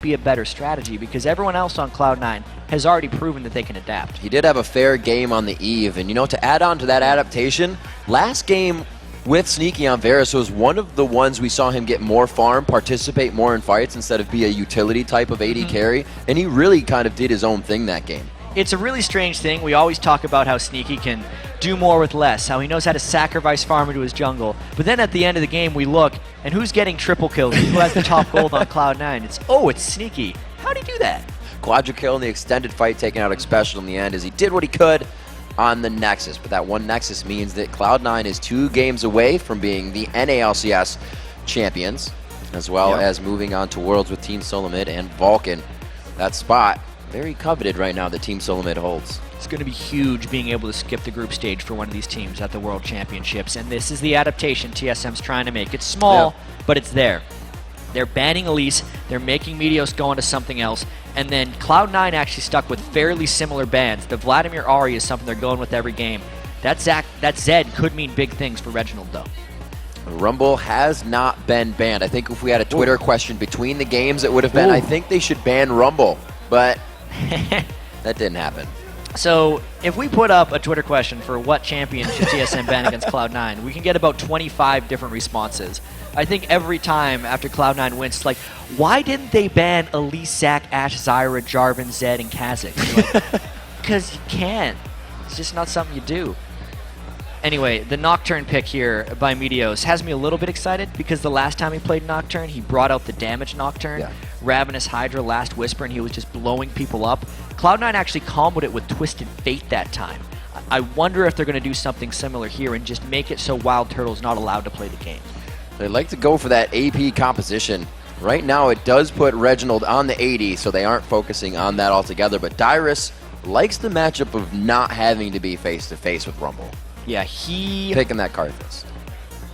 be a better strategy because everyone else on Cloud9 has already proven that they can adapt. He did have a fair game on the eve, and to add on to that adaptation, last game with Sneaky on Varus was one of the ones we saw him get more farm, participate more in fights instead of be a utility type of AD carry, and he really kind of did his own thing that game. It's a really strange thing. We always talk about how Sneaky can do more with less, how he knows how to sacrifice farm into his jungle. But then at the end of the game, we look, and who's getting triple kills? Who has the top gold on Cloud9? It's Sneaky. How'd he do that? Quadra kill in the extended fight, taking out Xpecial in the end as he did what he could on the Nexus. But that one Nexus means that Cloud9 is 2 games away from being the NALCS champions, as well as moving on to Worlds with Team SoloMid and Vulcan. That spot, very coveted right now, that Team SoloMid holds. It's going to be huge being able to skip the group stage for one of these teams at the World Championships, and this is the adaptation TSM's trying to make. It's small, but it's there. They're banning Elise, they're making Meteos go into something else, and then Cloud9 actually stuck with fairly similar bans. The Vladimir Ari is something they're going with every game. That Zed could mean big things for Reginald, though. Rumble has not been banned. I think if we had a Twitter question between the games, it would have been, I think they should ban Rumble, but that didn't happen. So if we put up a Twitter question for what champion should TSM ban against Cloud9, we can get about 25 different responses. I think every time after Cloud9 wins, it's like, why didn't they ban Elise, Zac, Ashe, Zyra, Jarvan, Zed, and Kha'Zix? Because you can't. It's just not something you do. Anyway, the Nocturne pick here by Meteos has me a little bit excited because the last time he played Nocturne, he brought out the damage Nocturne, Ravenous Hydra, Last Whisper, and he was just blowing people up. Cloud9 actually comboed it with Twisted Fate that time. I wonder if they're going to do something similar here and just make it so Wild Turtle's not allowed to play the game. They like to go for that AP composition. Right now it does put Reginald on the 80, so they aren't focusing on that altogether, but Dyrus likes the matchup of not having to be face-to-face with Rumble. Yeah, picking that Karthus.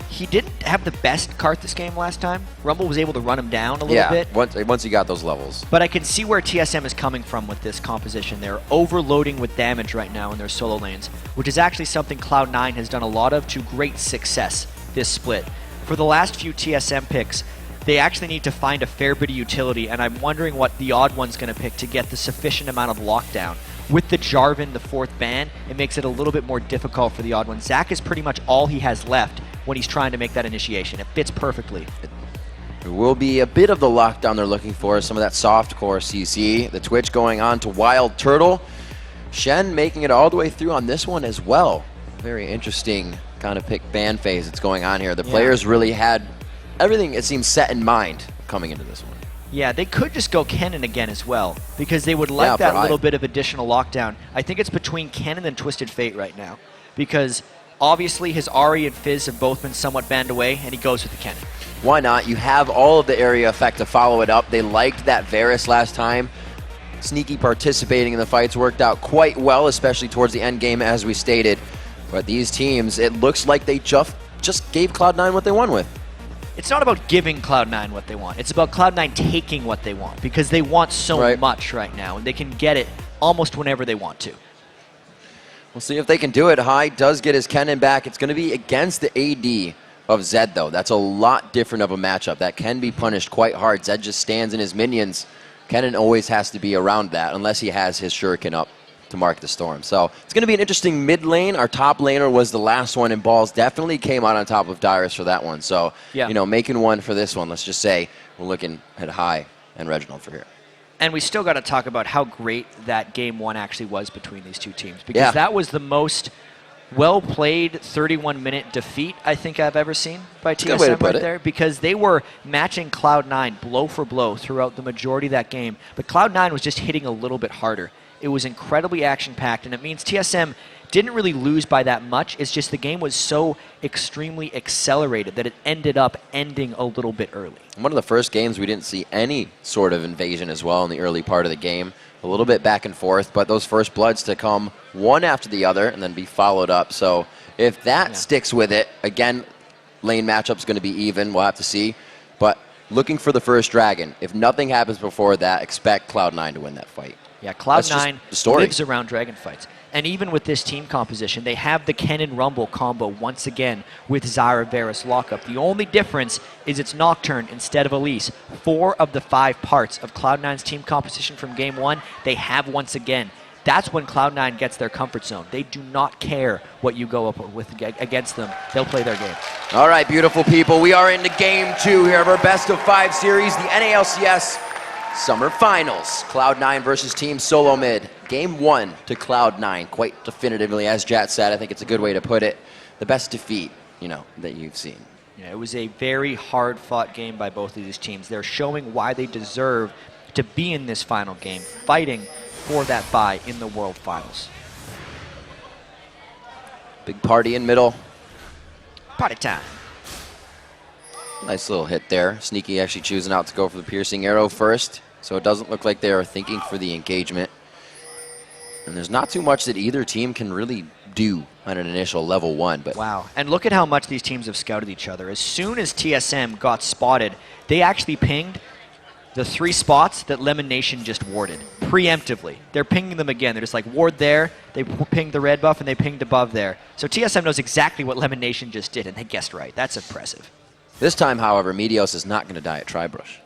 He didn't have the best Karthus game last time. Rumble was able to run him down a little bit. Once he got those levels. But I can see where TSM is coming from with this composition. They're overloading with damage right now in their solo lanes, which is actually something Cloud9 has done a lot of to great success this split. For the last few TSM picks, they actually need to find a fair bit of utility, and I'm wondering what the odd one's going to pick to get the sufficient amount of lockdown. With the Jarvan, the 4th ban, it makes it a little bit more difficult for the odd one. Zac is pretty much all he has left when he's trying to make that initiation. It fits perfectly. It will be a bit of the lockdown they're looking for, some of that soft core CC. The Twitch going on to Wild Turtle. Shen making it all the way through on this one as well. Very interesting kind of pick ban phase that's going on here. The players really had everything, it seems, set in mind coming into this one. Yeah, they could just go Kennen again as well, because they would like that little bit of additional lockdown. I think it's between Kennen and Twisted Fate right now, because obviously his Ahri and Fizz have both been somewhat banned away, and he goes with the Kennen. Why not? You have all of the area effect to follow it up. They liked that Varus last time. Sneaky participating in the fights worked out quite well, especially towards the end game, as we stated. But these teams, it looks like they just gave Cloud9 what they won with. It's not about giving Cloud9 what they want. It's about Cloud9 taking what they want, because they want so much right now, and they can get it almost whenever they want to. We'll see if they can do it. High does get his Kennen back. It's going to be against the AD of Zed, though. That's a lot different of a matchup. That can be punished quite hard. Zed just stands in his minions. Kennen always has to be around that, unless he has his Shuriken up to mark the storm. So it's going to be an interesting mid lane. Our top laner was the last one, and Balls definitely came out on top of Dyrus for that one. So, making one for this one, let's just say we're looking at High and Reginald for here. And we still got to talk about how great that game 1 actually was between these two teams, because that was the most well-played 31-minute defeat I think I've ever seen by TSM right there, because they were matching Cloud9 blow for blow throughout the majority of that game, but Cloud9 was just hitting a little bit harder. It was incredibly action-packed, and it means TSM didn't really lose by that much. It's just the game was so extremely accelerated that it ended up ending a little bit early. One of the first games we didn't see any sort of invasion as well in the early part of the game. A little bit back and forth, but those first bloods to come one after the other and then be followed up. So if that sticks with it, again, lane matchup's going to be even. We'll have to see. But looking for the first dragon. If nothing happens before that, expect Cloud9 to win that fight. Yeah, Cloud9 lives around dragon fights. And even with this team composition, they have the Kennen Rumble combo once again with Zyra Varus lockup. The only difference is it's Nocturne instead of Elise. 4 of the 5 parts of Cloud9's team composition from Game 1, they have once again. That's when Cloud9 gets their comfort zone. They do not care what you go up with against them. They'll play their game. All right, beautiful people. We are into Game 2 here of our best of 5 series, the NALCS Summer Finals. Cloud9 versus Team SoloMid. Game 1 to Cloud9, quite definitively, as Jat said. I think it's a good way to put it. The best defeat, that you've seen. Yeah, it was a very hard-fought game by both of these teams. They're showing why they deserve to be in this final game, fighting for that bye in the World Finals. Big party in middle. Party time. Nice little hit there. Sneaky actually choosing out to go for the piercing arrow first, so it doesn't look like they are thinking for the engagement. And there's not too much that either team can really do on an initial level 1. But wow, and look at how much these teams have scouted each other. As soon as TSM got spotted, they actually pinged the 3 spots that Lemon Nation just warded, preemptively. They're pinging them again. They're just like, ward there, they pinged the red buff, and they pinged above there. So TSM knows exactly what Lemon Nation just did, and they guessed right. That's impressive. This time, however, Meteos is not going to die at Tribrush.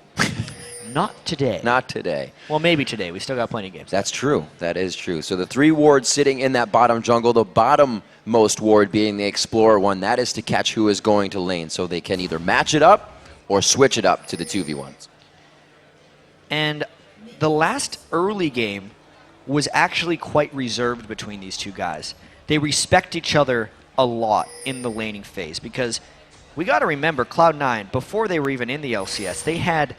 Not today. Not today. Well, maybe today. We still got plenty of games. That's true. That is true. So the 3 wards sitting in that bottom jungle, the bottommost ward being the Explorer one, that is to catch who is going to lane. So they can either match it up or switch it up to the 2v1s. And the last early game was actually quite reserved between these two guys. They respect each other a lot in the laning phase because we got to remember Cloud9, before they were even in the LCS, they had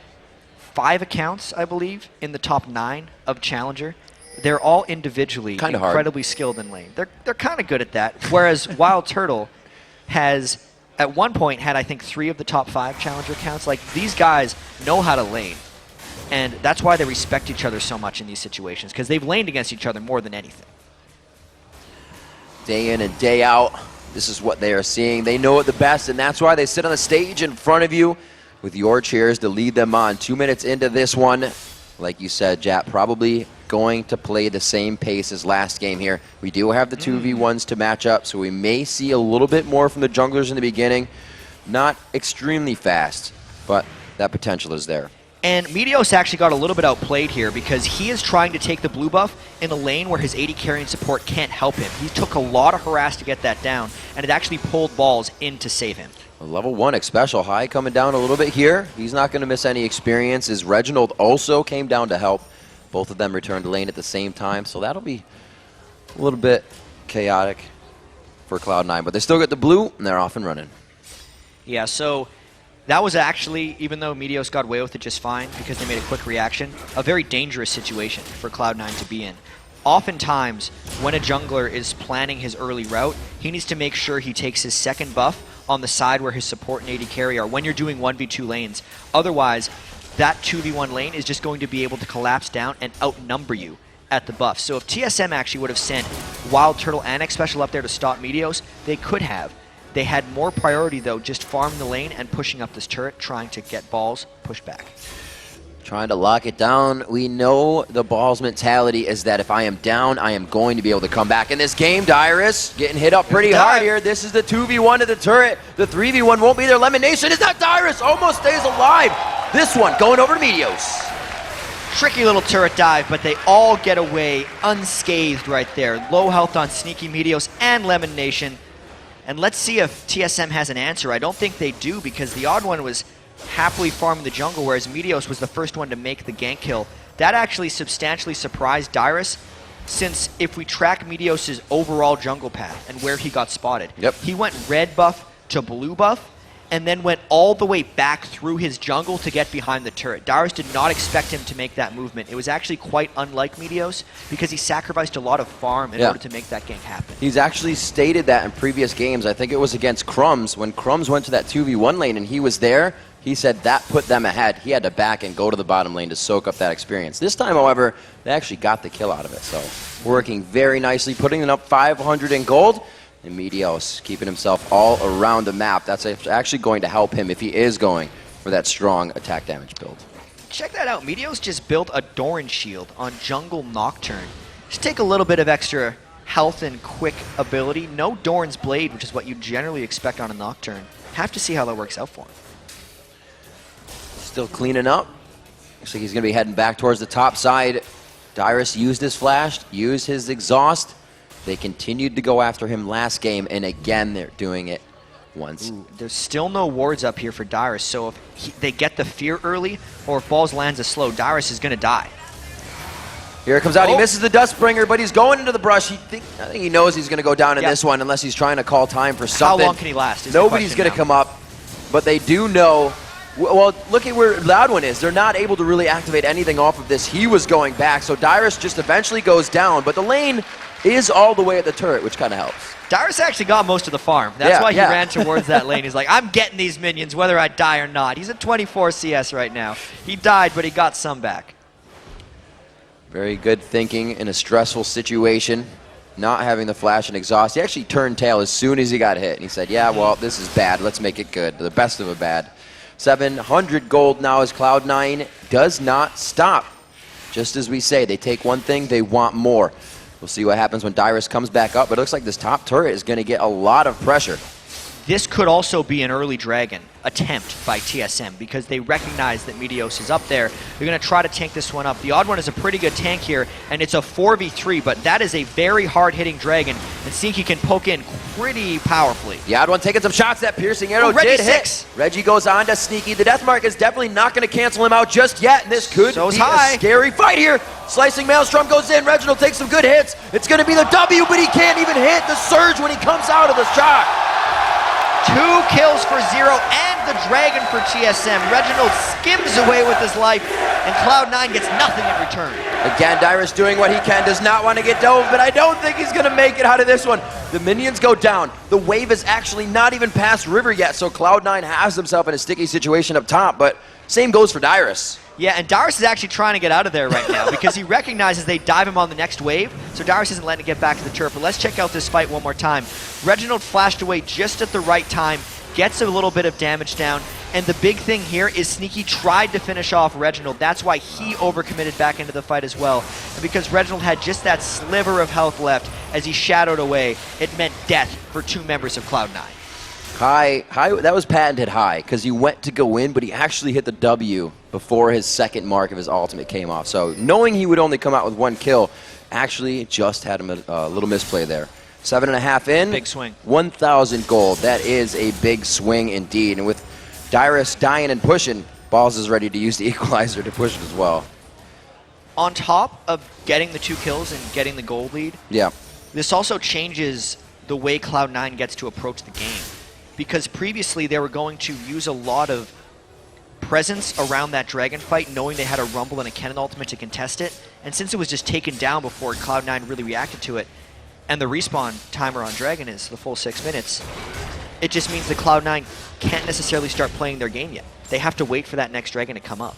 5 accounts, I believe, in the top 9 of Challenger. They're all individually incredibly skilled in lane. They're kind of good at that. Whereas Wild Turtle has, at one point, had I think 3 of the top 5 Challenger accounts. Like, these guys know how to lane. And that's why they respect each other so much in these situations, because they've laned against each other more than anything. Day in and day out, this is what they are seeing. They know it the best, and that's why they sit on the stage in front of you with your chairs to lead them on. 2 minutes into this one, like you said, Jap, probably going to play the same pace as last game here. We do have the 2v1s to match up, so we may see a little bit more from the junglers in the beginning. Not extremely fast, but that potential is there. And Meteos actually got a little bit outplayed here because he is trying to take the blue buff in a lane where his AD carry and support can't help him. He took a lot of harass to get that down, and it actually pulled balls in to save him. A level 1 Xpecial High coming down a little bit here. He's not going to miss any experiences. Reginald also came down to help. Both of them returned to lane at the same time, so that'll be a little bit chaotic for Cloud9. But they still get the blue, and they're off and running. Yeah, so that was actually, even though Meteos got away with it just fine because they made a quick reaction, a very dangerous situation for Cloud9 to be in. Oftentimes, when a jungler is planning his early route, he needs to make sure he takes his second buff on the side where his support and AD carry are when you're doing 1v2 lanes. Otherwise, that 2v1 lane is just going to be able to collapse down and outnumber you at the buff. So if TSM actually would have sent Wild Turtle and Xpecial up there to stop Meteos, they could have. They had more priority, though, just farming the lane and pushing up this turret, trying to get balls, push back. Trying to lock it down. We know the Balls mentality is that if I am down, I am going to be able to come back in this game. Dyrus getting hit up pretty hard here. This is the 2v1 to the turret. The 3v1 won't be there. Lemon Nation, is that Dyrus? Almost stays alive. This one going over to Meteos. Tricky little turret dive, but they all get away unscathed right there. Low health on Sneaky Meteos and Lemon Nation. And let's see if TSM has an answer. I don't think they do because the odd one was happily farming the jungle, whereas Meteos was the first one to make the gank kill. That actually substantially surprised Dyrus, since if we track Meteos' overall jungle path and where he got spotted, he went red buff to blue buff, and then went all the way back through his jungle to get behind the turret. Dyrus did not expect him to make that movement. It was actually quite unlike Meteos because he sacrificed a lot of farm in order to make that gank happen. He's actually stated that in previous games. I think it was against Crumbs. When Crumbs went to that 2v1 lane and he was there, he said that put them ahead. He had to back and go to the bottom lane to soak up that experience. This time, however, they actually got the kill out of it. So working very nicely, putting it up 500 in gold. And Meteos keeping himself all around the map. That's actually going to help him if he is going for that strong attack damage build. Check that out. Meteos just built a Doran shield on Jungle Nocturne. Just take a little bit of extra health and quick ability. No Dorn's Blade, which is what you generally expect on a Nocturne. Have to see how that works out for him. Still cleaning up. Looks like he's going to be heading back towards the top side. Dyrus used his flash, used his exhaust. They continued to go after him last game, and again, they're doing it once. Ooh, there's still no wards up here for Dyrus, so if they get the fear early, or if Balls lands a slow, Dyrus is going to die. Here it comes out. He misses the Dustbringer, but he's going into the brush. I think he knows he's going to go down in this one, unless he's trying to call time for something. How long can he last? Nobody's going to come up, but they do know. Well, look at where Loud One is. They're not able to really activate anything off of this. He was going back, so Dyrus just eventually goes down, but the lane is all the way at the turret, which kind of helps. Dyrus actually got most of the farm. That's why he ran towards that lane. He's like, I'm getting these minions whether I die or not. He's at 24 CS right now. He died, but he got some back. Very good thinking in a stressful situation, not having the flash and exhaust. He actually turned tail as soon as he got hit, and he said, yeah, well, this is bad. Let's make it good. The best of a bad. 700 gold now as Cloud9 does not stop. Just as we say, they take one thing, they want more. We'll see what happens when Dyrus comes back up, but it looks like this top turret is going to get a lot of pressure. This could also be an early Dragon attempt by TSM because they recognize that Meteos is up there. They're going to try to tank this one up. The Odd One is a pretty good tank here, and it's a 4v3, but that is a very hard-hitting Dragon, and Sneaky can poke in pretty powerfully. The Odd One taking some shots. That piercing arrow did hit. Reggie goes on to Sneaky. The death mark is definitely not going to cancel him out just yet, and this could be a scary fight here. Slicing Maelstrom goes in. Reginald takes some good hits. It's going to be the W, but he can't even hit the surge when he comes out of the shot. 2 kills for 0 and the Dragon for TSM. Reginald skims away with his life, and Cloud9 gets nothing in return. Again, Dyrus doing what he can, does not want to get dove, but I don't think he's going to make it out of this one. The minions go down. The wave is actually not even past River yet, so Cloud9 has himself in a sticky situation up top, but same goes for Dyrus. Yeah, and Dyrus is actually trying to get out of there right now because he recognizes they dive him on the next wave, so Dyrus isn't letting it get back to the turret. But let's check out this fight one more time. Reginald flashed away just at the right time, gets a little bit of damage down, and the big thing here is Sneaky tried to finish off Reginald. That's why he overcommitted back into the fight as well. And because Reginald had just that sliver of health left as he shadowed away, it meant death for 2 members of Cloud9. High, that was patented high, because he went to go in, but he actually hit the W before his second mark of his ultimate came off. So knowing he would only come out with 1 kill, actually just had him a little misplay there. 7.5 in. Big swing. 1,000 gold. That is a big swing indeed. And with Dyrus dying and pushing, Balls is ready to use the equalizer to push it as well. On top of getting the 2 kills and getting the gold lead, this also changes the way Cloud9 gets to approach the game. Because previously they were going to use a lot of presence around that Dragon fight, knowing they had a Rumble and a Cannon ultimate to contest it. And since it was just taken down before Cloud9 really reacted to it, and the respawn timer on Dragon is the full 6 minutes, it just means that Cloud9 can't necessarily start playing their game yet. They have to wait for that next Dragon to come up.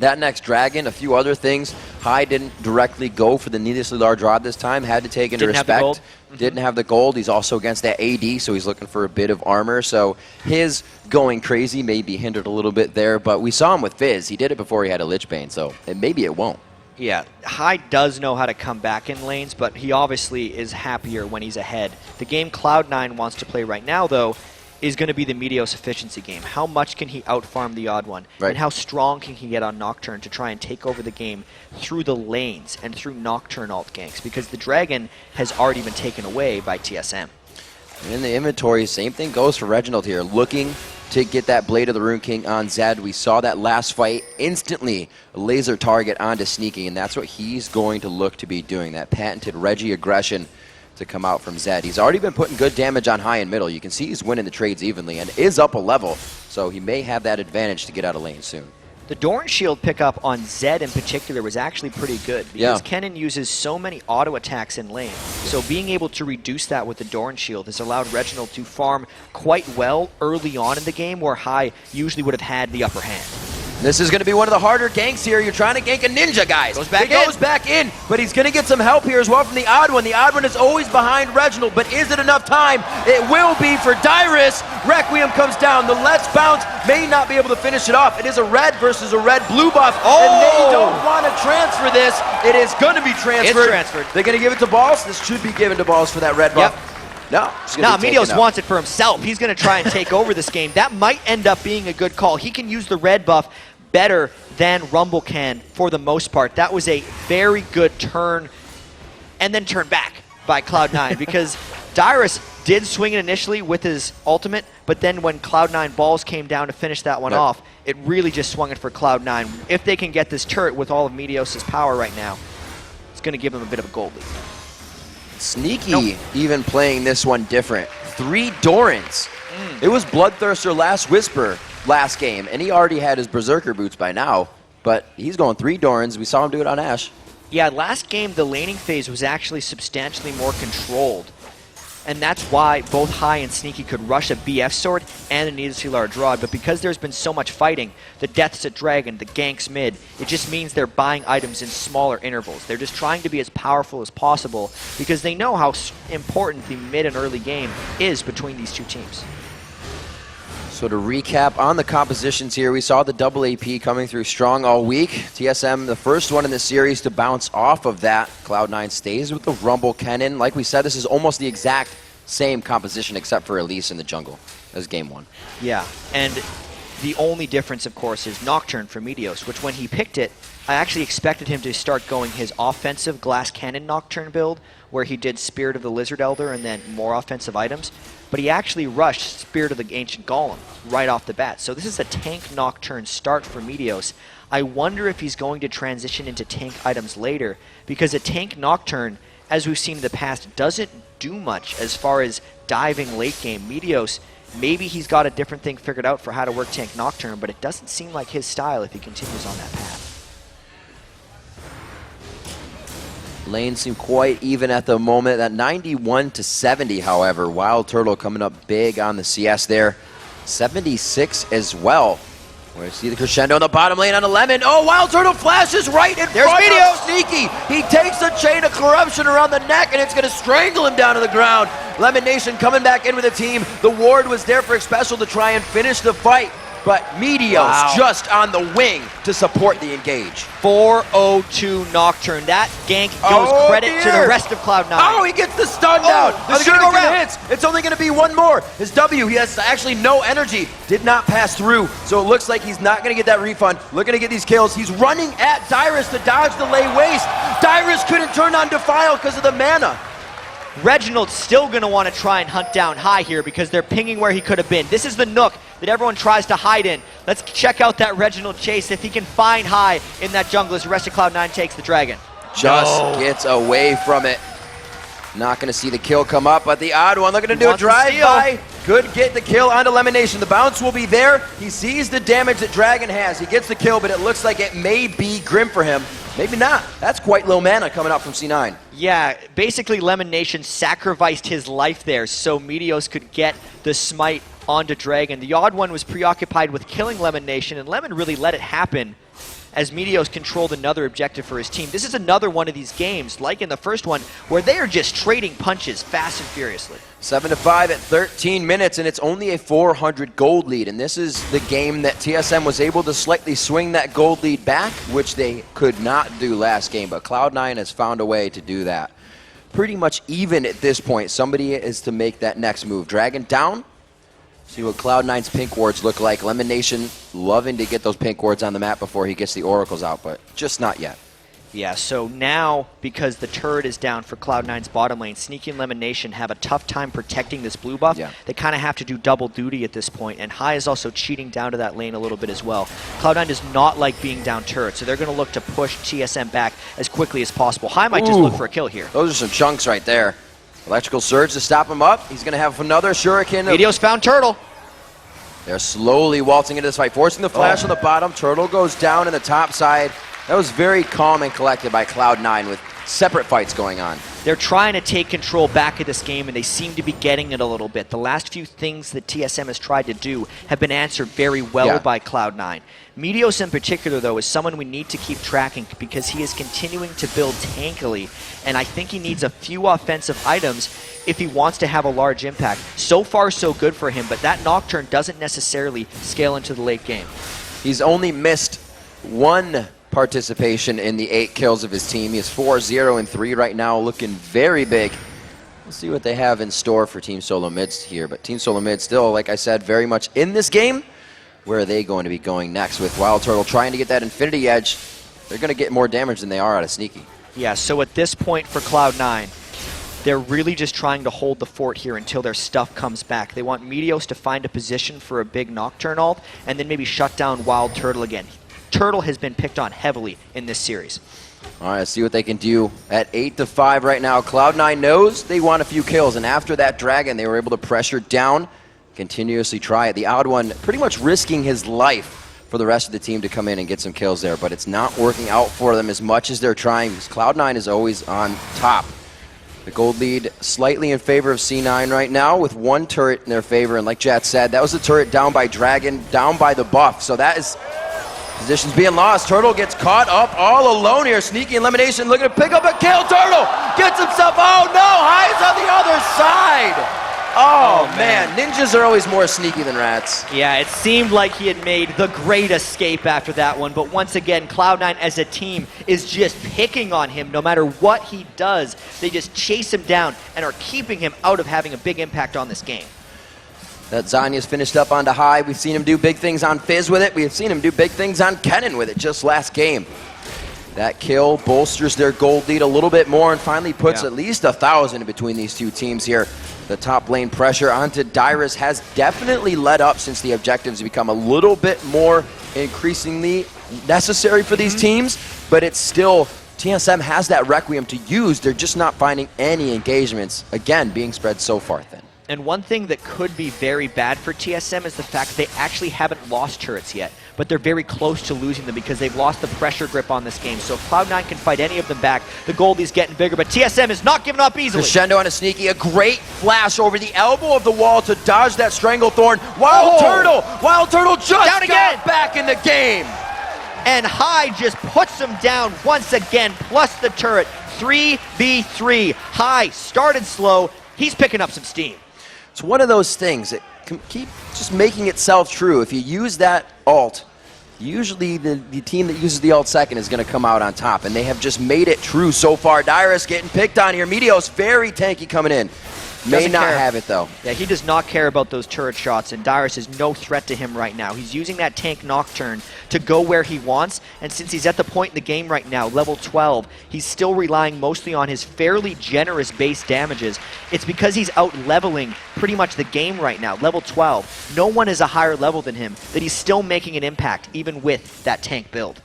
That next Dragon, a few other things. High didn't directly go for the needlessly large rod this time. Had to take into respect. Didn't have the gold. He's also against that AD, so he's looking for a bit of armor. So his going crazy may be hindered a little bit there, but we saw him with Fizz. He did it before he had a Lich Bane, so maybe it won't. Yeah, High does know how to come back in lanes, but he obviously is happier when he's ahead. The game Cloud9 wants to play right now, though, is going to be the Meteos efficiency game. How much can he outfarm the Odd One? Right. And how strong can he get on Nocturne to try and take over the game through the lanes and through Nocturne alt ganks? Because the Dragon has already been taken away by TSM. In the inventory, same thing goes for Reginald here. Looking to get that Blade of the Rune King on Zed. We saw that last fight. Instantly a laser target onto Sneaky, and that's what he's going to look to be doing. That patented Reggie aggression to come out from Zed. He's already been putting good damage on High and middle. You can see he's winning the trades evenly and is up a level, so he may have that advantage to get out of lane soon. The Dorn Shield pickup on Zed in particular was actually pretty good because Kennen uses so many auto attacks in lane. So being able to reduce that with the Dorn Shield has allowed Reginald to farm quite well early on in the game where High usually would have had the upper hand. This is going to be one of the harder ganks here. You're trying to gank a ninja, guys. Goes back in, but he's going to get some help here as well from the Odd One. The Odd One is always behind Reginald, but is it enough time? It will be for Dyrus. Requiem comes down. The Let's Bounce may not be able to finish it off. It is a red versus a red-blue buff, and they don't want to transfer for this. It is going to be transferred. It's transferred. They're going to give it to Balls. This should be given to Balls for that red buff. No, Meteos wants it for himself. He's going to try and take over this game. That might end up being a good call. He can use the red buff better than Rumble can for the most part. That was a very good turn and then turn back by Cloud9 because Dyrus did swing it initially with his ultimate, but then when Cloud9 Balls came down to finish that one off, it really just swung it for Cloud9. If they can get this turret with all of Meteos' power right now, it's going to give them a bit of a gold lead. Sneaky even playing this one different. 3 Dorans. It was Bloodthirster Last Whisper last game, and he already had his Berserker boots by now, but he's going 3 Dorans. We saw him do it on Ashe. Yeah, last game the laning phase was actually substantially more controlled, and that's why both High and Sneaky could rush a BF sword and a Needlessly Large Rod, but because there's been so much fighting, the deaths at Dragon, the ganks mid, it just means they're buying items in smaller intervals. They're just trying to be as powerful as possible because they know how important the mid and early game is between these two teams. So to recap on the compositions here, we saw the double AP coming through strong all week. TSM, the first one in the series to bounce off of that. Cloud9 stays with the Rumble Cannon. Like we said, this is almost the exact same composition except for Elise in the jungle as game 1. Yeah, and the only difference, of course, is Nocturne for Meteos, which when he picked it, I actually expected him to start going his offensive Glass Cannon Nocturne build, where he did Spirit of the Lizard Elder and then more offensive items. But he actually rushed Spirit of the Ancient Golem right off the bat. So this is a tank Nocturne start for Meteos. I wonder if he's going to transition into tank items later, because a tank Nocturne, as we've seen in the past, doesn't do much as far as diving late game. Meteos, maybe he's got a different thing figured out for how to work tank Nocturne, but it doesn't seem like his style if he continues on that path. Lanes seem quite even at the moment. That 91-70, however. Wild Turtle coming up big on the CS there. 76 as well. We see the crescendo in the bottom lane on a Lemon. Oh, Wild Turtle flashes right in front of Sneaky. He takes a chain of corruption around the neck, and it's going to strangle him down to the ground. Lemon Nation coming back in with the team. The ward was there for Xpecial to try and finish the fight, but Meteos just on the wing to support the engage. 402 Nocturne. That gank goes credit to the rest of Cloud9. Oh, he gets the stun down. The shuriken hits. It's only going to be one more. His W, he has actually no energy. Did not pass through, so it looks like he's not going to get that refund. Looking to get these kills. He's running at Dyrus to dodge the lay waste. Dyrus couldn't turn on Defile because of the mana. Reginald's still going to want to try and hunt down High here because they're pinging where he could have been. This is the nook that everyone tries to hide in. Let's check out that Reginald chase if he can find High in that jungle as the rest of Cloud9 takes the dragon. Just gets away from it. Not going to see the kill come up, but the odd one looking to do a drive-by. Could get the kill onto Lemonation. The bounce will be there. He sees the damage that Dragon has. He gets the kill, but it looks like it may be grim for him. Maybe not. That's quite low mana coming up from C9. Yeah, basically Lemon Nation sacrificed his life there so Meteos could get the smite onto Dragon. The odd one was preoccupied with killing Lemon Nation, and Lemon really let it happen as Meteos controlled another objective for his team. This is another one of these games, like in the first one, where they are just trading punches fast and furiously. 7-5 at 13 minutes, and it's only a 400 gold lead. And this is the game that TSM was able to slightly swing that gold lead back, which they could not do last game. But Cloud9 has found a way to do that. Pretty much even at this point. Somebody is to make that next move. Dragon down. See what Cloud9's pink wards look like. Lemon Nation loving to get those pink wards on the map before he gets the oracles out, but just not yet. Yeah, so now, because the turret is down for Cloud9's bottom lane, Sneaky and Lemon Nation have a tough time protecting this blue buff. Yeah. They kind of have to do double duty at this point, and High is also cheating down to that lane a little bit as well. Cloud9 does not like being down turret, so they're going to look to push TSM back as quickly as possible. High might just look for a kill here. Those are some chunks right there. Electrical Surge to stop him up. He's going to have another shuriken. Meteos found Turtle. They're slowly waltzing into this fight, forcing the flash on the bottom. Turtle goes down in the top side. That was very calm and collected by Cloud9 with separate fights going on. They're trying to take control back of this game, and they seem to be getting it a little bit. The last few things that TSM has tried to do have been answered very well by Cloud9. Meteos in particular, though, is someone we need to keep tracking because he is continuing to build tankily, and I think he needs a few offensive items if he wants to have a large impact. So far, so good for him, but that Nocturne doesn't necessarily scale into the late game. He's only missed one participation in the 8 kills of his team. He is 4-0-3 right now, looking very big. We'll see what they have in store for Team SoloMid here. But Team SoloMid still, like I said, very much in this game. Where are they going to be going next with Wild Turtle trying to get that Infinity Edge? They're going to get more damage than they are out of Sneaky. Yeah, so at this point for Cloud9, they're really just trying to hold the fort here until their stuff comes back. They want Meteos to find a position for a big Nocturne ult, and then maybe shut down Wild Turtle again. Turtle has been picked on heavily in this series. All right, let's see what they can do. At 8-5 right now, Cloud9 knows they want a few kills, and after that Dragon, they were able to pressure down, continuously try it. The Odd One pretty much risking his life for the rest of the team to come in and get some kills there, but it's not working out for them as much as they're trying, because Cloud9 is always on top. The gold lead slightly in favor of C9 right now, with 1 turret in their favor, and like Jat said, that was the turret down by Dragon, down by the buff, so that is... Position's being lost. Turtle gets caught up all alone here. Sneaky elimination, looking to pick up a kill. Turtle gets himself, oh no, High's on the other side. Oh man, ninjas are always more sneaky than rats. Yeah, it seemed like he had made the great escape after that one, but once again, Cloud9 as a team is just picking on him. No matter what he does, they just chase him down and are keeping him out of having a big impact on this game. That Zanya's finished up onto High. We've seen him do big things on Fizz with it. We've seen him do big things on Kennen with it just last game. That kill bolsters their gold lead a little bit more and finally puts at least 1,000 between these two teams here. The top lane pressure onto Dyrus has definitely let up since the objectives have become a little bit more increasingly necessary for these teams, but it's still, TSM has that Requiem to use. They're just not finding any engagements, again, being spread so far thin. And one thing that could be very bad for TSM is the fact that they actually haven't lost turrets yet, but they're very close to losing them because they've lost the pressure grip on this game. So if Cloud9 can fight any of them back, the Goldie's getting bigger, but TSM is not giving up easily. Crescendo on a Sneaky, a great flash over the elbow of the wall to dodge that Stranglethorn. Wild Turtle just down again. got back in the game. And High just puts him down once again, plus the turret. 3v3. High started slow. He's picking up some steam. It's one of those things that can keep just making itself true. If you use that ult, usually the team that uses the ult second is going to come out on top, and they have just made it true so far. Dyrus getting picked on here. Meteos very tanky coming in. May not have it though. Yeah, he does not care about those turret shots, and Dyrus is no threat to him right now. He's using that tank Nocturne to go where he wants, and since he's at the point in the game right now, level 12, he's still relying mostly on his fairly generous base damages. It's because he's out-leveling pretty much the game right now, level 12. No one is a higher level than him, that he's still making an impact, even with that tank build.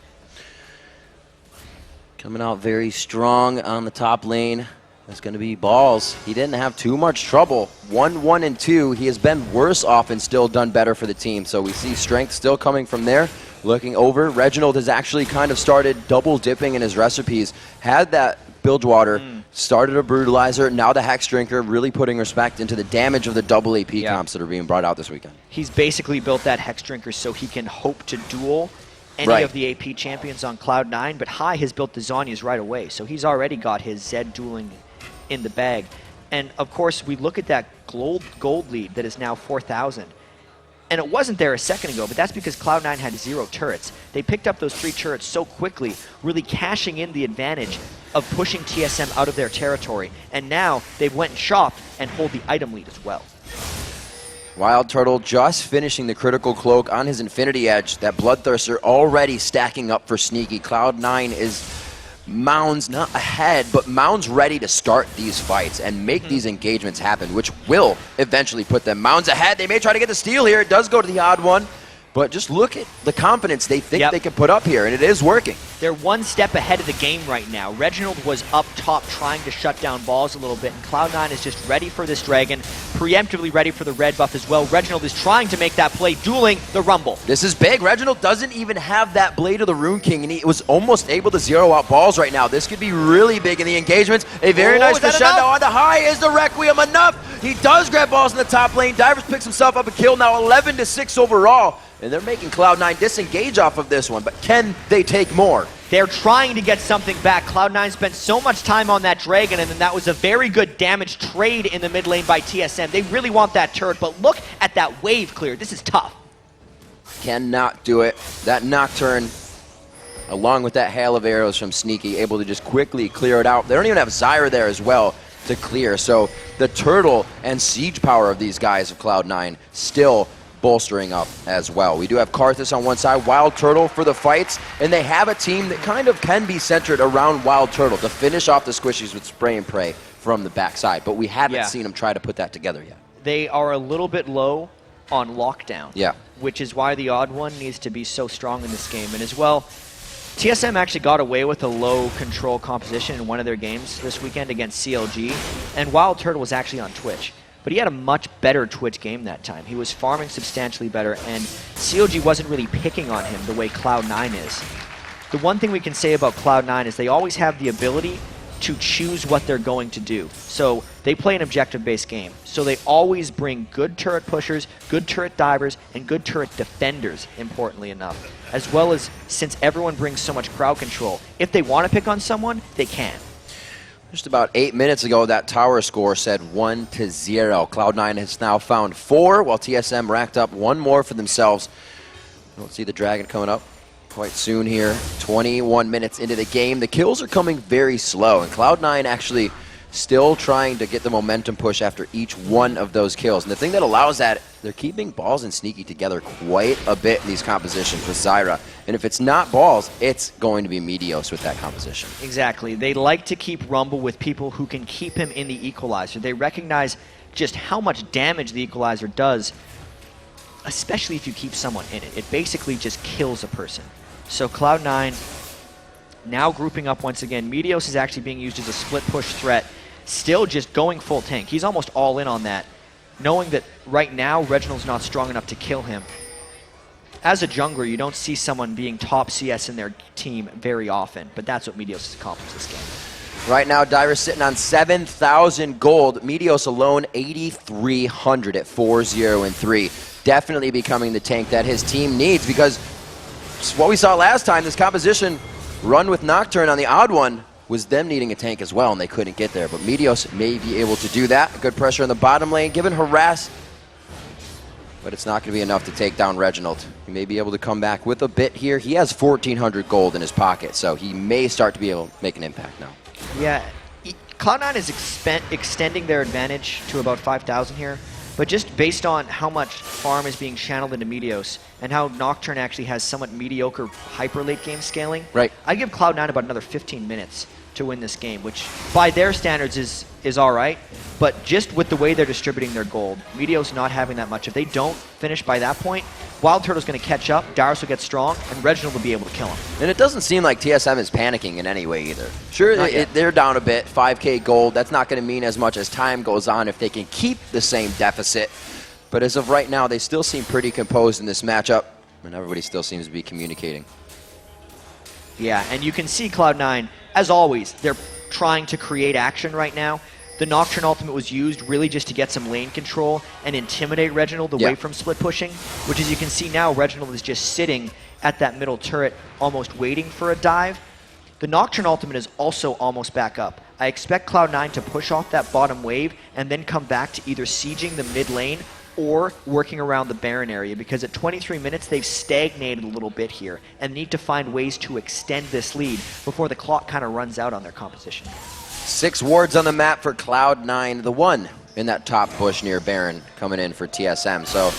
Coming out very strong on the top lane. That's going to be Balls. He didn't have too much trouble. 1-1 and 2. He has been worse off and still done better for the team. So we see strength still coming from there. Looking over, Reginald has actually kind of started double dipping in his recipes. Had that Bilgewater, started a Brutalizer, now the Hex Drinker, really putting respect into the damage of the double AP comps that are being brought out this weekend. He's basically built that Hex Drinker so he can hope to duel any of the AP champions on Cloud9, but High has built the Zanyas right away, so he's already got his Zed dueling in the bag. And of course, we look at that gold lead that is now 4,000. And it wasn't there a second ago, but that's because Cloud9 had 0 turrets. They picked up those 3 turrets so quickly, really cashing in the advantage of pushing TSM out of their territory. And now they've went and shopped and hold the item lead as well. Wild Turtle just finishing the critical cloak on his Infinity Edge. That Bloodthirster already stacking up for Sneaky. Cloud9 is mounds not ahead, but mounds ready to start these fights and make these engagements happen, which will eventually put them mounds ahead. They may try to get the steal here. It does go to the Odd One, but just look at the confidence they think they can put up here, and it is working. They're one step ahead of the game right now. Reginald was up top trying to shut down Balls a little bit, and Cloud9 is just ready for this Dragon, preemptively ready for the red buff as well. Reginald is trying to make that play, dueling the Rumble. This is big. Reginald doesn't even have that Blade of the Rune King, and he was almost able to zero out Balls right now. This could be really big in the engagements. A very nice crescendo on the High. Is the Requiem enough? He does grab Balls in the top lane. Divers picks himself up a kill, now 11-6 overall. And they're making Cloud9 disengage off of this one, but can they take more? They're trying to get something back. Cloud9 spent so much time on that Dragon, and then that was a very good damage trade in the mid lane by TSM. They really want that turret, but look at that wave clear. This is tough. Cannot do it. That Nocturne along with that hail of arrows from Sneaky, able to just quickly clear it out. They don't even have Zyra there as well to clear. So the turtle and siege power of these guys of Cloud9 still bolstering up as well. We do have Karthus on one side, Wild Turtle for the fights, and they have a team that kind of can be centered around Wild Turtle to finish off the squishies with spray and pray from the backside, but we haven't seen them try to put that together yet. They are a little bit low on lockdown, yeah, which is why the odd one needs to be so strong in this game. And as well, TSM actually got away with a low control composition in one of their games this weekend against CLG, and Wild Turtle was actually on Twitch. But he had a much better Twitch game that time. He was farming substantially better, and CLG wasn't really picking on him the way Cloud9 is. The one thing we can say about Cloud9 is they always have the ability to choose what they're going to do. So they play an objective-based game. So they always bring good turret pushers, good turret divers, and good turret defenders, importantly enough. As well as, since everyone brings so much crowd control, if they want to pick on someone, they can. Just about 8 minutes ago, that tower score said 1-0. Cloud9 has now found 4, while TSM racked up 1 more for themselves. Don't see the Dragon coming up quite soon here. 21 minutes into the game. The kills are coming very slow, and Cloud9 actually still trying to get the momentum push after each one of those kills. And the thing that allows that, they're keeping Balls and Sneaky together quite a bit in these compositions with Zyra. And if it's not Balls, it's going to be Meteos with that composition. Exactly. They like to keep Rumble with people who can keep him in the Equalizer. They recognize just how much damage the Equalizer does, especially if you keep someone in it. It basically just kills a person. So Cloud9 now grouping up once again. Meteos is actually being used as a split push threat, still just going full tank. He's almost all in on that, knowing that right now Reginald's not strong enough to kill him. As a jungler, you don't see someone being top CS in their team very often, but that's what Meteos has accomplished this game. Right now, Dyra's sitting on 7,000 gold. Meteos alone, 8,300 at 4-0-3. Definitely becoming the tank that his team needs, because what we saw last time, this composition run with Nocturne on the odd one, was them needing a tank as well, and they couldn't get there. But Meteos may be able to do that. Good pressure in the bottom lane, given harass, but it's not going to be enough to take down Reginald. He may be able to come back with a bit here. He has 1,400 gold in his pocket, so he may start to be able to make an impact now. Yeah, Cloud9 is extending their advantage to about 5,000 here, but just based on how much farm is being channeled into Meteos and how Nocturne actually has somewhat mediocre hyper late game scaling, right, I give Cloud9 about another 15 minutes to win this game, which by their standards is all right, but just with the way they're distributing their gold, Meteos not having that much, if they don't finish by that point, Wild Turtle's going to catch up, Darius will get strong, and Reginald will be able to kill him. And it doesn't seem like TSM is panicking in any way either. Sure, they're down a bit, 5k gold. That's not going to mean as much as time goes on if they can keep the same deficit. But as of right now, they still seem pretty composed in this matchup, and everybody still seems to be communicating. Yeah, and you can see Cloud9, as always, they're trying to create action right now. The Nocturne ultimate was used really just to get some lane control and intimidate Reginald away from split pushing, which as you can see now, Reginald is just sitting at that middle turret, almost waiting for a dive. The Nocturne ultimate is also almost back up. I expect Cloud9 to push off that bottom wave and then come back to either sieging the mid lane or working around the Baron area, because at 23 minutes they've stagnated a little bit here and need to find ways to extend this lead before the clock kind of runs out on their composition. 6 wards on the map for Cloud9, the one in that top bush near Baron coming in for TSM. So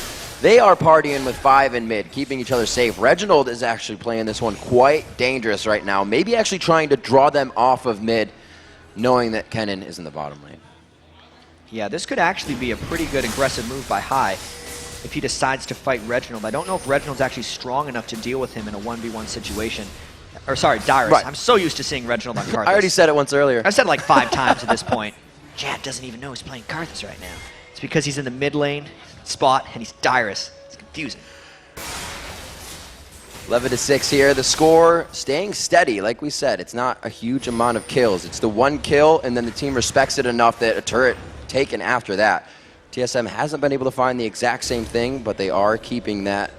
they are partying with 5 in mid, keeping each other safe. Reginald is actually playing this one quite dangerous right now, maybe actually trying to draw them off of mid, knowing that Kennen is in the bottom lane. Yeah, this could actually be a pretty good aggressive move by High if he decides to fight Reginald. I don't know if Reginald's actually strong enough to deal with him in a 1v1 situation. Or sorry, Darius. Right. I'm so used to seeing Reginald on Karthus. I already said it once earlier. I've said it like 5 times at this point. Jad doesn't even know he's playing Karthus right now. It's because he's in the mid lane spot and he's Darius. It's confusing. 11-6 here. The score staying steady. Like we said, it's not a huge amount of kills. It's the 1 kill, and then the team respects it enough that a turret taken after that. TSM hasn't been able to find the exact same thing, but they are keeping that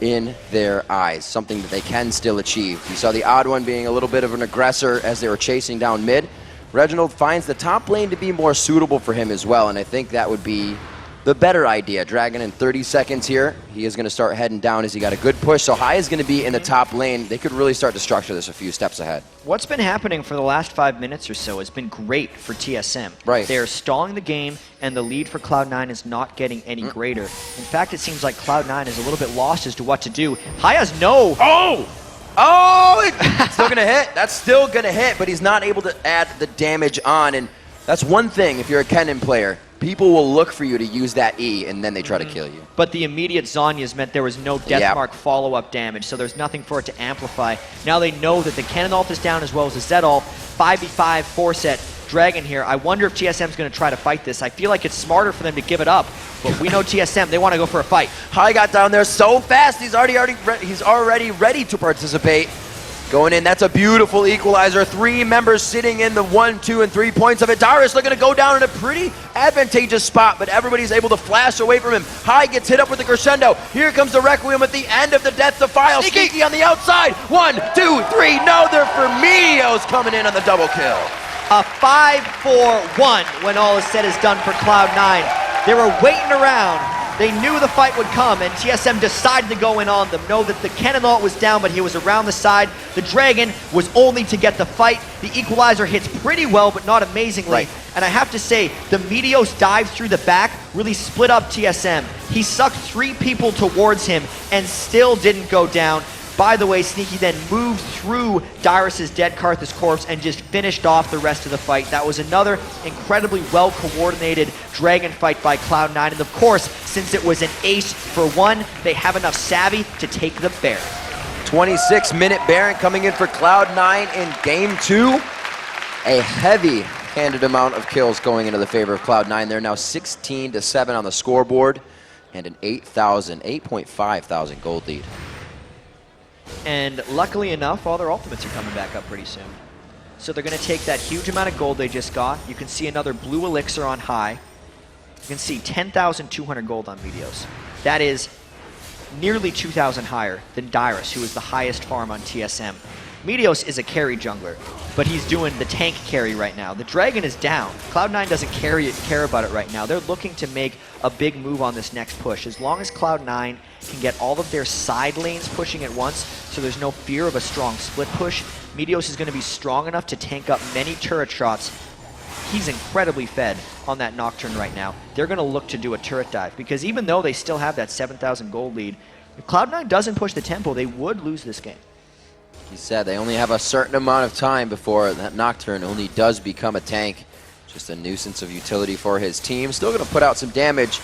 in their eyes, something that they can still achieve. You saw the odd one being a little bit of an aggressor as they were chasing down mid. Reginald finds the top lane to be more suitable for him as well, and I think that would be the better idea. Dragon in 30 seconds here. He is going to start heading down as he got a good push. So High is going to be in the top lane. They could really start to structure this a few steps ahead. What's been happening for the last 5 minutes or so has been great for TSM. Right. They're stalling the game, and the lead for Cloud9 is not getting any greater. In fact, it seems like Cloud9 is a little bit lost as to what to do. High has no... Oh, it's still going to hit. That's still going to hit, but he's not able to add the damage on. And that's one thing, if you're a Kennen player, people will look for you to use that E, and then they try to kill you. But the immediate Zhonya's meant there was no Deathmark follow-up damage, so there's nothing for it to amplify. Now they know that the Cannon ult is down as well as the Zed ult. 5v5 4-set Dragon here. I wonder if TSM's going to try to fight this. I feel like it's smarter for them to give it up, but we know TSM, they want to go for a fight. High got down there so fast, he's already ready to participate. Going in, that's a beautiful equalizer. 3 members sitting in the 1, 2, and 3 points of it. Darius looking to go down in a pretty advantageous spot, but everybody's able to flash away from him. High gets hit up with the crescendo. Here comes the Requiem at the end of the Death Defile. Sneaky on the outside. 1, 2, 3. No, they're for Meteos coming in on the double kill. A 5-4-1 when all is said is done for Cloud9. They were waiting around. They knew the fight would come, and TSM decided to go in on them. Know that the Cannon ult was down, but he was around the side. The Dragon was only to get the fight. The equalizer hits pretty well, but not amazingly. Right. And I have to say, the Meteos dive through the back really split up TSM. He sucked 3 people towards him and still didn't go down. By the way, Sneaky then moved through Dyrus' dead Karthus corpse and just finished off the rest of the fight. That was another incredibly well-coordinated Dragon fight by Cloud9. And of course, since it was an ace for 1, they have enough savvy to take the Baron. 26-minute Baron coming in for Cloud9 in Game 2. A heavy-handed amount of kills going into the favor of Cloud9. They're now 16-7 on the scoreboard and an 8.5 thousand gold lead. And luckily enough, all their ultimates are coming back up pretty soon. So they're going to take that huge amount of gold they just got. You can see another blue elixir on High. You can see 10,200 gold on Meteos. That is nearly 2,000 higher than Dyrus, who is the highest farm on TSM. Meteos is a carry jungler, but he's doing the tank carry right now. The Dragon is down. Cloud9 doesn't care about it right now. They're looking to make a big move on this next push. As long as Cloud9 can get all of their side lanes pushing at once, so there's no fear of a strong split push, Meteos is going to be strong enough to tank up many turret shots. He's incredibly fed on that Nocturne right now. They're going to look to do a turret dive, because even though they still have that 7,000 gold lead, if Cloud9 doesn't push the tempo, they would lose this game. He said they only have a certain amount of time before that Nocturne only does become a tank. Just a nuisance of utility for his team. Still going to put out some damage,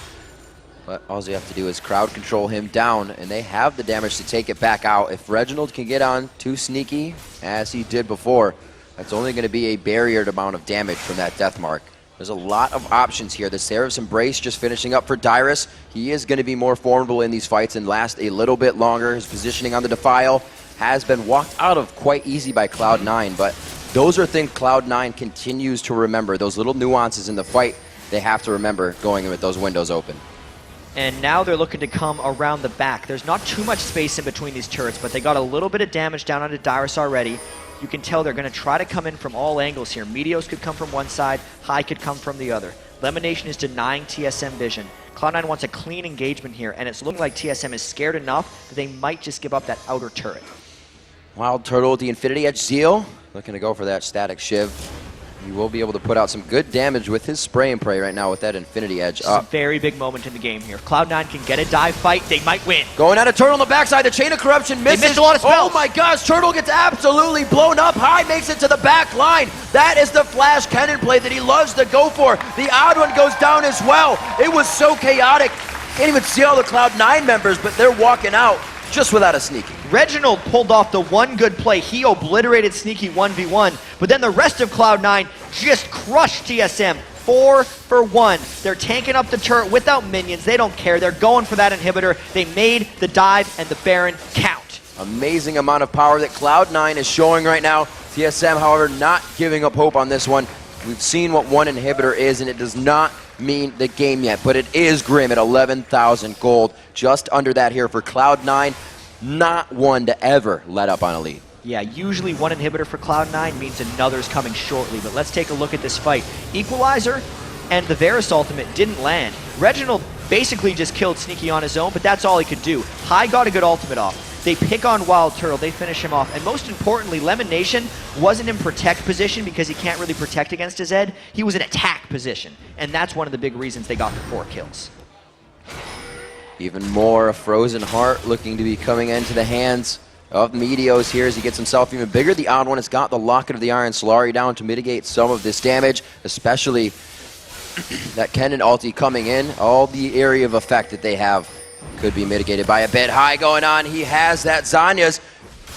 but all you have to do is crowd control him down, and they have the damage to take it back out. If Reginald can get on too Sneaky, as he did before, that's only going to be a barriered amount of damage from that Deathmark. There's a lot of options here. The Seraph's Embrace just finishing up for Dyrus. He is going to be more formidable in these fights and last a little bit longer. His positioning on the Defile has been walked out of quite easy by Cloud9, but those are things Cloud9 continues to remember. Those little nuances in the fight, they have to remember going in with those windows open. And now they're looking to come around the back. There's not too much space in between these turrets, but they got a little bit of damage down onto Dyrus already. You can tell they're going to try to come in from all angles here. Meteos could come from one side, High could come from the other. Lemonation is denying TSM vision. Cloud9 wants a clean engagement here, and it's looking like TSM is scared enough that they might just give up that outer turret. Wild Turtle with the Infinity Edge Zeal, looking to go for that static shiv. He will be able to put out some good damage with his spray and pray right now with that Infinity Edge up. It's a very big moment in the game here. If Cloud9 can get a dive fight, they might win. Going at a Turtle on the backside, the Chain of Corruption misses. They missed a lot of spells. Oh my gosh, Turtle gets absolutely blown up. High makes it to the back line. That is the flash cannon play that he loves to go for. The odd one goes down as well. It was so chaotic. Can't even see all the Cloud9 members, but they're walking out just without a Sneaky. Reginald pulled off the one good play. He obliterated Sneaky 1v1, but then the rest of Cloud9 just crushed TSM 4 for 1. They're tanking up the turret without minions. They don't care. They're going for that inhibitor. They made the dive and the Baron count. Amazing amount of power that Cloud9 is showing right now. TSM, however, not giving up hope on this one. We've seen what one inhibitor is, and it does not mean the game yet, but it is grim at 11,000 gold. Just under that here for Cloud9. Not one to ever let up on a lead. Yeah, usually one inhibitor for Cloud9 means another's coming shortly, but let's take a look at this fight. Equalizer and the Varus ultimate didn't land. Reginald basically just killed Sneaky on his own, but that's all he could do. High got a good ultimate off. They pick on Wild Turtle, they finish him off, and most importantly, Lemon Nation wasn't in protect position because he can't really protect against his Zed. He was in attack position, and that's one of the big reasons they got the 4 kills. Even more Frozen Heart looking to be coming into the hands of Meteos here as he gets himself even bigger. The odd one has got the Locket of the Iron Solari down to mitigate some of this damage, especially that Kennen ulti coming in. All the area of effect that they have could be mitigated by a bit. High going on. He has that Zanya's.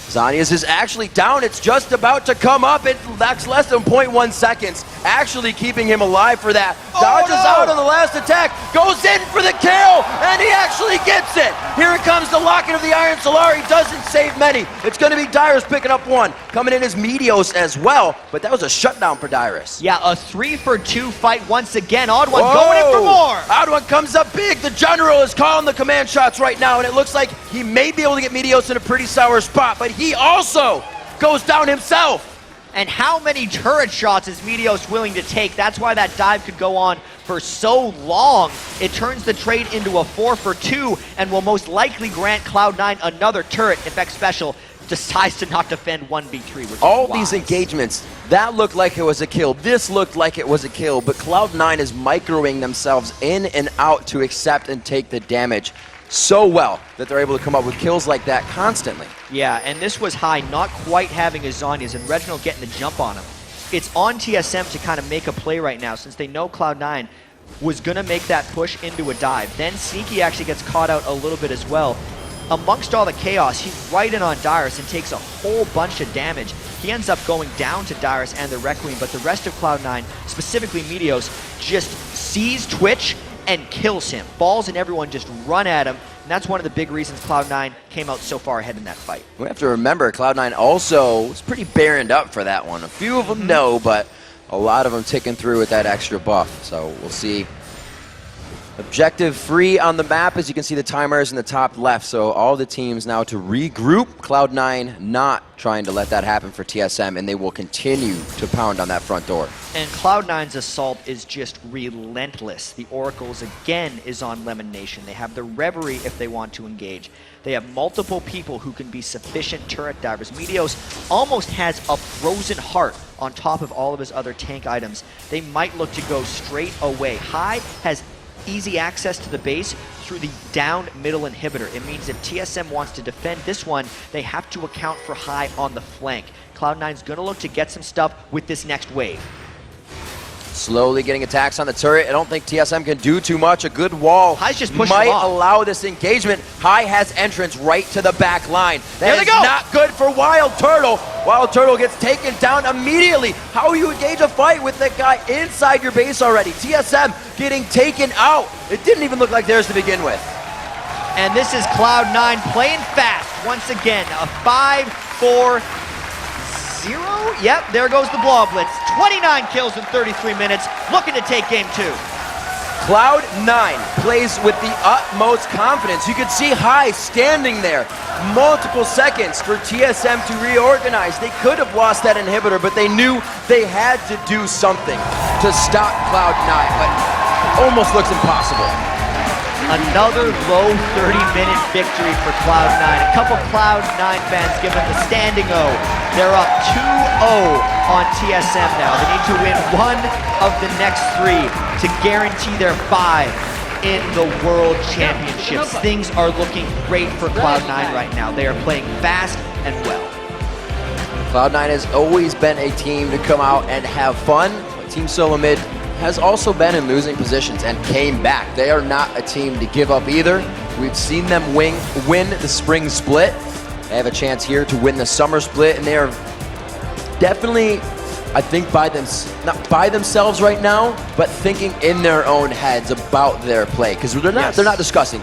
Zanya's is actually down. It's just about to come up. That's less than 0.1 seconds. Actually keeping him alive for that. Dodges out on the last attack. Goes in for the kill. And he actually gets it. Here it comes the Locket of the Iron Solari. Doesn't save many. It's going to be Dyrus picking up 1. Coming in is Meteos as well. But that was a shutdown for Dyrus. Yeah, a 3-for-2 fight once again. Odd One going in for more. Odd One comes up big. The General is calling the command shots right now. And it looks like he may be able to get Meteos in a pretty sour spot. But he also goes down himself. And how many turret shots is Meteos willing to take? That's why that dive could go on for so long. It turns the trade into a 4-for-2 and will most likely grant Cloud9 another turret if X Special decides to not defend 1v3. All these engagements, that looked like it was a kill. This looked like it was a kill. But Cloud9 is microing themselves in and out to accept and take the damage so well that they're able to come up with kills like that constantly. Yeah, and this was High not quite having his Zanyas and Reginald getting the jump on him. It's on TSM to kind of make a play right now since they know Cloud9 was going to make that push into a dive. Then Sneaky actually gets caught out a little bit as well. Amongst all the chaos, he's right in on Dyrus and takes a whole bunch of damage. He ends up going down to Dyrus and the Requiem, but the rest of Cloud9, specifically Meteos, just sees Twitch and kills him. Balls and everyone just run at him, and that's one of the big reasons Cloud9 came out so far ahead in that fight. We have to remember, Cloud9 also was pretty barrened up for that one. A few of them no, but a lot of them ticking through with that extra buff. So we'll see. Objective free on the map, as you can see the timers in the top left. So all the teams now to regroup. Cloud9 not trying to let that happen for TSM, and they will continue to pound on that front door. And Cloud9's assault is just relentless. The Oracles again is on Lemon Nation. They have the Reverie if they want to engage. They have multiple people who can be sufficient turret divers. Meteos almost has a Frozen Heart on top of all of his other tank items. They might look to go straight away. High has easy access to the base through the down middle inhibitor. It means if TSM wants to defend this one, they have to account for High on the flank. Cloud9's gonna look to get some stuff with this next wave. Slowly getting attacks on the turret. I don't think TSM can do too much. A good wall High's just pushing might him off. allow this engagement. High has entrance right to the back line. There they That go. is not good for Wild Turtle. Wild Turtle gets taken down immediately. How you engage a fight with that guy inside your base already? TSM getting taken out. It didn't even look like theirs to begin with. And this is Cloud9 playing fast once again. A 5-4-0. Yep, there goes the Blob Blitz. 29 kills in 33 minutes, looking to take game 2. Cloud9 plays with the utmost confidence. You could see High standing there multiple seconds for TSM to reorganize. They could have lost that inhibitor, but they knew they had to do something to stop Cloud9, but almost looks impossible. Another low 30-minute victory for Cloud9. A couple Cloud9 fans giving the standing O. They're up 2-0 on TSM now. They need to win one of the next 3 to guarantee their 5 in the World Championships. Things are looking great for Cloud9 right now. They are playing fast and well. Cloud9 has always been a team to come out and have fun. Team SoloMid has also been in losing positions and came back. They are not a team to give up either. We've seen them win the spring split. They have a chance here to win the summer split, and they are definitely, I think, not by themselves right now, but thinking in their own heads about their play, because they're not discussing.